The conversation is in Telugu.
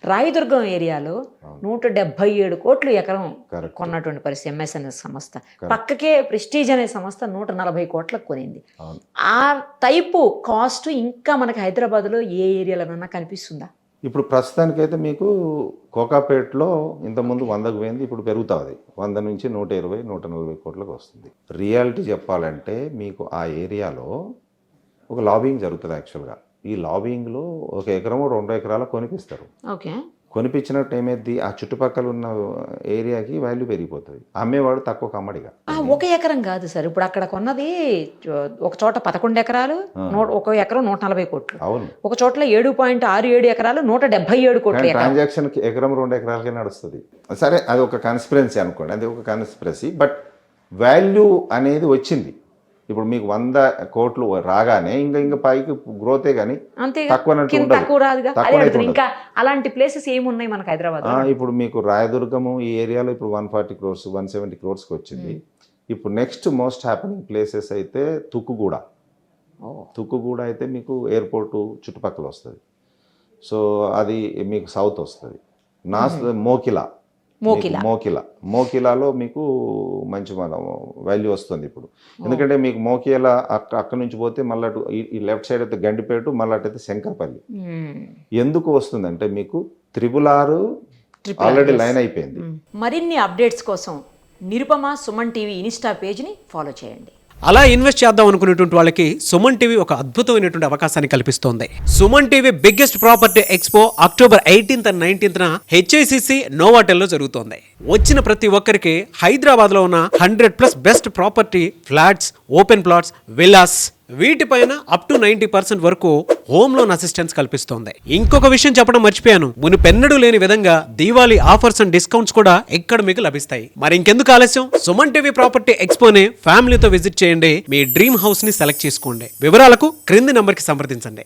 రాయదుర్గం ఏరియాలో 177 కోట్లు ఎకరం Correct. కొన్నటువంటి పరిస్థితి ఎంఎస్ఎన్ఎస్ సంస్థ. పక్కకే ప్రెస్టీజ్ అనే సంస్థ 140 కోట్లకు కొనింది. అవును. ఆ టైపు కాస్ట్ ఇంకా మనకి హైదరాబాద్లో ఏ ఏరియాలోనన్నా కనిపిస్తుందా? ఇప్పుడు ప్రస్తుతానికైతే మీకు కోకాపేటలో ఇంతకుముందు 100కు పోయింది, ఇప్పుడు పెరుగుతుంది. 100 నుంచి 120, 140 కోట్లకు వస్తుంది. రియాలిటీ చెప్పాలంటే మీకు ఆ ఏరియాలో ఒక లాబింగ్ జరుగుతుంది యాక్చువల్గా. ఈ లాబింగ్లో 1 ఎకరమో 2 ఎకరాలు కొనిపిస్తారు. ఓకే. కొనిపించినట్టు ఏమైంది, ఆ చుట్టుపక్కల ఉన్న ఏరియాకి వాల్యూ పెరిగిపోతుంది. అమ్మేవాడు తక్కువ అమ్మడిగా. 1 ఎకరం కాదు సార్, ఇప్పుడు అక్కడ కొన్నది ఒక చోట 11 ఎకరాలు, 1 ఎకరం 140 కోట్లు. అవును. ఒక చోట్ల 7.67 ఎకరాలు 177 కోట్లు. ట్రాన్సాక్షన్కి ఎకరం 2 ఎకరాలకే నడుస్తుంది. సరే, అది ఒక కన్స్పిరెన్సీ అనుకోండి, అది ఒక కన్స్పిరసీ. బట్ వాల్యూ అనేది వచ్చింది. ఇప్పుడు మీకు 100 కోట్లు రాగానే ఇంకా పైకి గ్రోతే కానీ తక్కువ రాదుగా. ఇంకా అలాంటి ప్లేసెస్ ఏమున్నాయి మనకు హైదరాబాద్? ఇప్పుడు మీకు రాయదుర్గము ఈ ఏరియాలో ఇప్పుడు 140 క్రోర్స్ 170 క్రోర్స్కి వచ్చింది. ఇప్పుడు నెక్స్ట్ మోస్ట్ హ్యాపెనింగ్ ప్లేసెస్ అయితే తుక్కుగూడ అయితే మీకు ఎయిర్పోర్టు చుట్టుపక్కల వస్తుంది. సో అది మీకు సౌత్ వస్తుంది. మోకిలాలో మీకు మంచి వాల్యూ వస్తుంది ఇప్పుడు. ఎందుకంటే మీకు మోకిలా అక్కడ నుంచి పోతే మళ్ళీ ఈ లెఫ్ట్ సైడ్ అయితే గండిపేట, మళ్ళీ అటైతే శంకర్పల్లి. ఎందుకు వస్తుందంటే మీకు 666 ఆల్రెడీ లైన్ అయిపోయింది. మరిన్ని అప్డేట్స్ కోసం నిరుపమ సుమన్ టీవీ ఇన్స్టా పేజ్ని ఫాలో చేయండి. అలా ఇన్వెస్ట్ చేద్దాం అనుకునేటువంటి వాళ్ళకి సుమన్ టీవీ ఒక అద్భుతమైనటువంటి అవకాశాన్ని కల్పిస్తోంది. Suman TV biggest property expo October 18th and 19th HICC నోవాటెల్లో జరుగుతోంది. వచ్చిన ప్రతి ఒక్కరికి హైదరాబాద్లో ఉన్న 100+ best property flats, open plots, villas వీటిపైన అప్ టు 90% వరకు హోమ్ లోన్ అసిస్టెన్స్ కల్పిస్తోంది. ఇంకొక విషయం చెప్పడం మర్చిపోయాను, మునుపెన్నడూ లేని విధంగా దీవాళీ ఆఫర్స్ అండ్ డిస్కౌంట్స్ కూడా ఇక్కడ మీకు లభిస్తాయి. మరి ఇంకెందుకు ఆలస్యం, సుమన్ టీవీ ప్రాపర్టీ ఎక్స్పోని ఫ్యామిలీతో విజిట్ చేయండి. మీ డ్రీమ్ హౌస్ ని సెలెక్ట్ చేసుకోండి. వివరాలకు క్రింది నంబర్కి సంప్రదించండి.